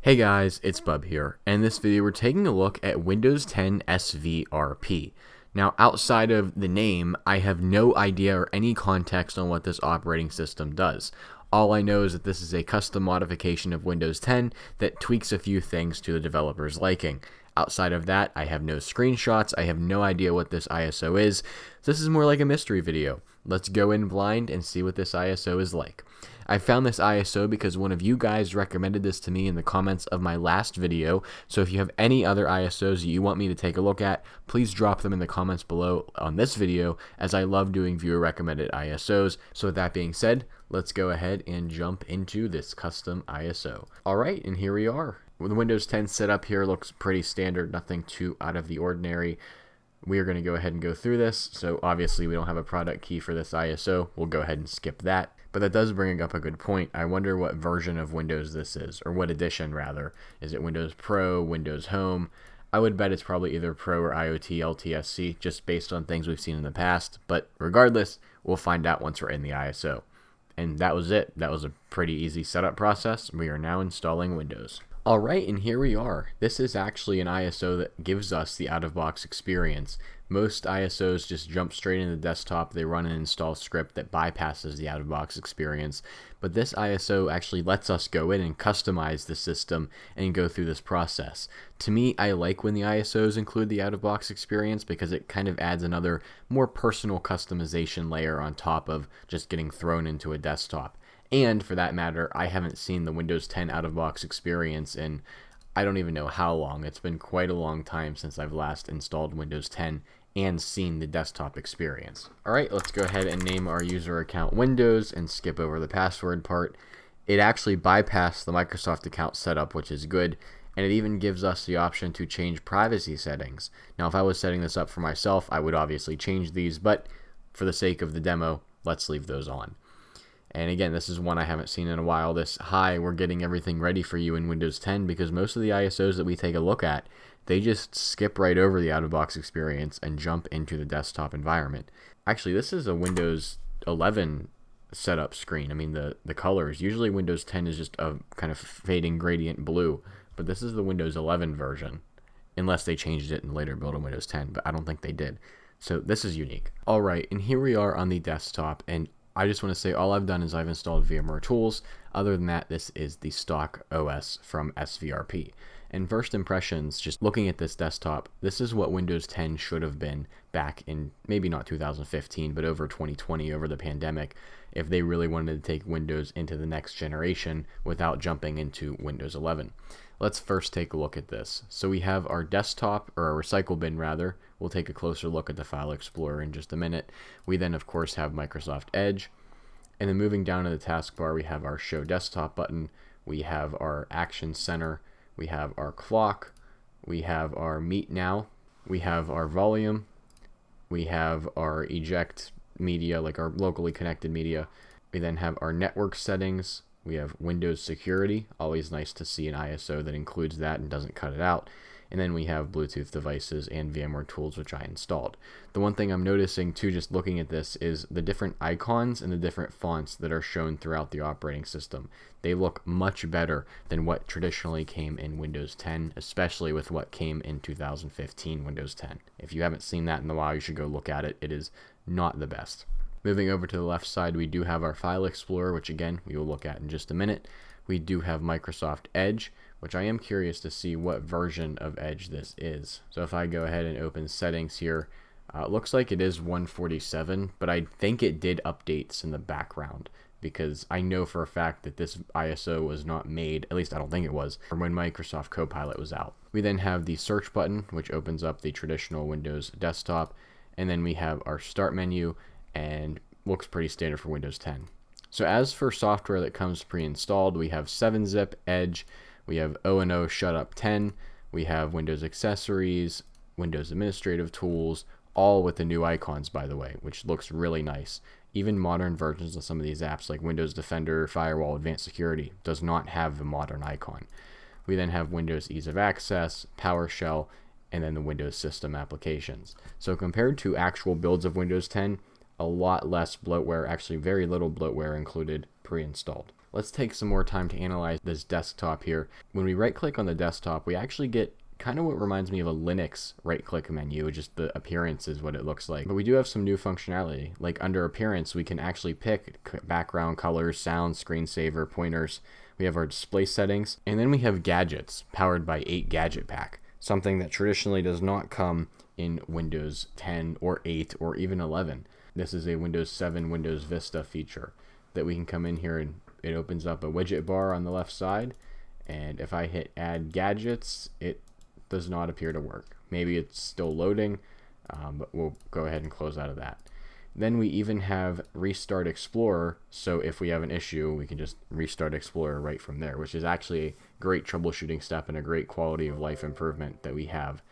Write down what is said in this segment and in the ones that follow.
Hey guys, it's Bub here, and in this video we're taking a look at Windows 10 SVRP. Now, outside of the name, I have no idea or any context on what this operating system does. All I know is that this is a custom modification of Windows 10 that tweaks a few things to the developer's liking. Outside of that, I have no screenshots, I have no idea what this ISO is. This is more like a mystery video. Let's go in blind and see what this ISO is like. I found this ISO because one of you guys recommended this to me in the comments of my last video, so if you have any other ISOs that you want me to take a look at, please drop them in the comments below on this video, as I love doing viewer recommended ISOs. So with that being said, let's go ahead and jump into this custom ISO. Alright, and here we are. The Windows 10 setup here looks pretty standard, nothing too out of the ordinary. We are going to go ahead and go through this, so obviously we don't have a product key for this ISO, we'll go ahead and skip that. But that does bring up a good point. I wonder what version of Windows this is, or what edition rather. Is it Windows Pro, Windows Home? I would bet it's probably either Pro or IoT LTSC, just based on things we've seen in the past. But regardless, we'll find out once we're in the ISO. And that was it. That was a pretty easy setup process. We are now installing Windows. Alright, and here we are. This is actually an ISO that gives us the out-of-box experience. Most ISOs just jump straight into the desktop, they run an install script that bypasses the out-of-box experience, but this ISO actually lets us go in and customize the system and go through this process. To me, I like when the ISOs include the out-of-box experience because it kind of adds another more personal customization layer on top of just getting thrown into a desktop. And for that matter, I haven't seen the Windows 10 out-of-box experience in I don't even know how long. It's been quite a long time since I've last installed Windows 10 and seen the desktop experience. Alright, let's go ahead and name our user account Windows and skip over the password part. It actually bypassed the Microsoft account setup, which is good, and it even gives us the option to change privacy settings. Now, if I was setting this up for myself, I would obviously change these, but for the sake of the demo, let's leave those on. And again, this is one I haven't seen in a while. This hi, we're getting everything ready for you in Windows 10, because most of the ISOs that we take a look at, they just skip right over the out-of-box experience and jump into the desktop environment. Actually, this is a Windows 11 setup screen. I mean, the colors. Usually Windows 10 is just a kind of fading gradient blue, but this is the Windows 11 version, unless they changed it in the later build of Windows 10, but I don't think they did. So this is unique. Alright, and here we are on the desktop, and I just want to say all I've done is I've installed VMware Tools. Other than that, this is the stock OS from SVRP. And first impressions, just looking at this desktop, this is what Windows 10 should have been back in maybe not 2015, but over 2020, over the pandemic, if they really wanted to take Windows into the next generation without jumping into Windows 11. Let's first take a look at this. So we have our desktop, or our recycle bin rather. We'll take a closer look at the File Explorer in just a minute. We then of course have Microsoft Edge. And then moving down to the taskbar, we have our Show Desktop button. We have our Action Center. We have our clock. We have our Meet Now. We have our volume. We have our eject media, like our locally connected media. We then have our network settings. We have Windows security, always nice to see an ISO that includes that and doesn't cut it out. And then we have Bluetooth devices and VMware Tools, which I installed. The one thing I'm noticing too, just looking at this, is the different icons and the different fonts that are shown throughout the operating system. They look much better than what traditionally came in Windows 10, especially with what came in 2015 Windows 10. If you haven't seen that in a while, you should go look at it. It is not the best. Moving over to the left side, we do have our File Explorer, which again, we will look at in just a minute. We do have Microsoft Edge, which I am curious to see what version of Edge this is. So if I go ahead and open settings here, it looks like it is 147, but I think it did updates in the background, because I know for a fact that this ISO was not made, at least I don't think it was, from when Microsoft Copilot was out. We then have the search button, which opens up the traditional Windows desktop, and then we have our start menu, and looks pretty standard for Windows 10. So as for software that comes pre-installed, we have 7-Zip, Edge, we have O&O Shutup 10, we have Windows Accessories, Windows Administrative Tools, all with the new icons, by the way, which looks really nice. Even modern versions of some of these apps like Windows Defender, Firewall, Advanced Security does not have the modern icon. We then have Windows Ease of Access, PowerShell, and then the Windows System applications. So compared to actual builds of Windows 10, a lot less bloatware, actually very little bloatware included pre-installed. Let's take some more time to analyze this desktop here. When we right click on the desktop, we actually get kind of what reminds me of a Linux right click menu, just the appearance is what it looks like. But we do have some new functionality. Like under appearance, we can actually pick background colors, sound, screensaver, pointers. We have our display settings, and then we have gadgets powered by 8 Gadget Pack, something that traditionally does not come in Windows 10 or 8 or even 11. This is a Windows 7 Windows Vista feature that we can come in here and it opens up a widget bar on the left side, and if I hit add gadgets, it does not appear to work. Maybe it's still loading, but we'll go ahead and close out of that. Then we even have Restart Explorer, so if we have an issue, we can just restart Explorer right from there, which is actually a great troubleshooting step and a great quality of life improvement that we have.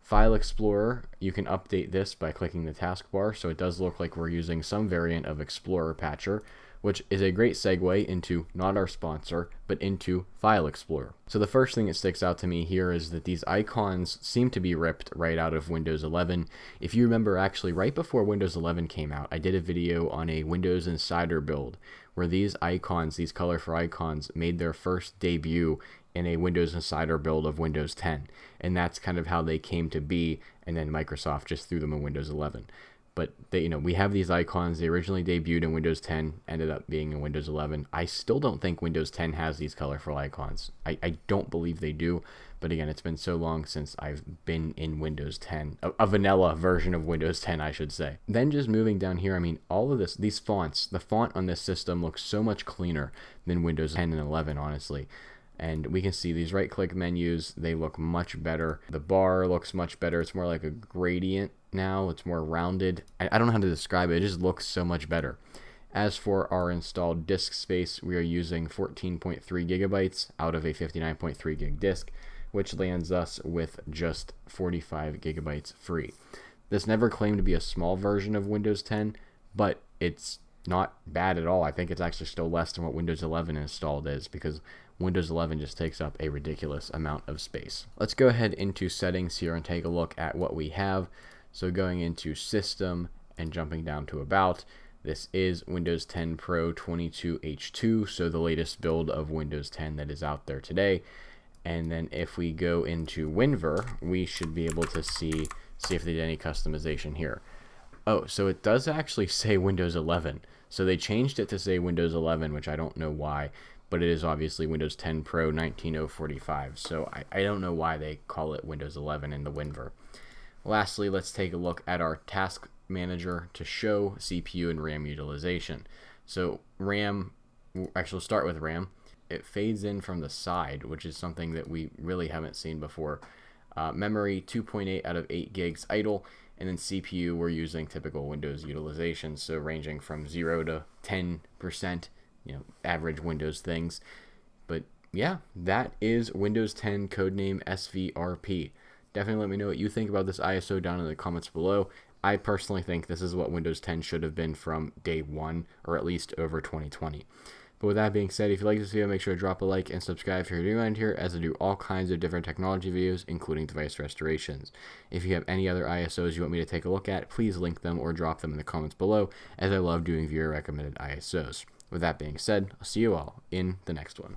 File Explorer, you can update this by clicking the taskbar, so it does look like we're using some variant of Explorer Patcher, which is a great segue into not our sponsor, but into File Explorer. So the first thing that sticks out to me here is that these icons seem to be ripped right out of Windows 11. If you remember, actually right before Windows 11 came out, I did a video on a Windows Insider build where these icons, these colorful icons, made their first debut in a Windows Insider build of Windows 10. And that's kind of how they came to be, and then Microsoft just threw them in Windows 11. But they, we have these icons. They originally debuted in Windows 10, ended up being in Windows 11. I still don't think Windows 10 has these colorful icons. I don't believe they do. But again, it's been so long since I've been in Windows 10, a vanilla version of Windows 10, I should say. Then just moving down here, I mean, all of this, these fonts, the font on this system looks so much cleaner than Windows 10 and 11, honestly. And we can see these right-click menus, they look much better. The bar looks much better. It's more like a gradient now. It's more rounded. I don't know how to describe it. It just looks so much better. As for our installed disk space, we are using 14.3 gigabytes out of a 59.3 gig disk, which lands us with just 45 gigabytes free. This never claimed to be a small version of Windows 10, but it's not bad at all. I think it's actually still less than what Windows 11 installed is, because Windows 11 just takes up a ridiculous amount of space. Let's go ahead into settings here and take a look at what we have. So going into System and jumping down to About, this is Windows 10 Pro 22H2, so the latest build of Windows 10 that is out there today. And then if we go into WinVer, we should be able to see if they did any customization here. Oh, so it does actually say Windows 11. So they changed it to say Windows 11, which I don't know why, but it is obviously Windows 10 Pro 19045. So I don't know why they call it Windows 11 in the WinVer. Lastly, let's take a look at our task manager to show CPU and RAM utilization. So RAM, actually we'll start with RAM. It fades in from the side, which is something that we really haven't seen before. Memory, 2.8 out of 8 gigs idle. And then CPU, we're using typical Windows utilization, so ranging from 0 to 10%, average Windows things. But yeah, that is Windows 10 Codename SVRP. Definitely let me know what you think about this ISO down in the comments below. I personally think this is what Windows 10 should have been from day one, or at least over 2020. But with that being said, if you like this video, make sure to drop a like and subscribe if you're new around here, as I do all kinds of different technology videos, including device restorations. If you have any other ISOs you want me to take a look at, please link them or drop them in the comments below, as I love doing viewer recommended ISOs. With that being said, I'll see you all in the next one.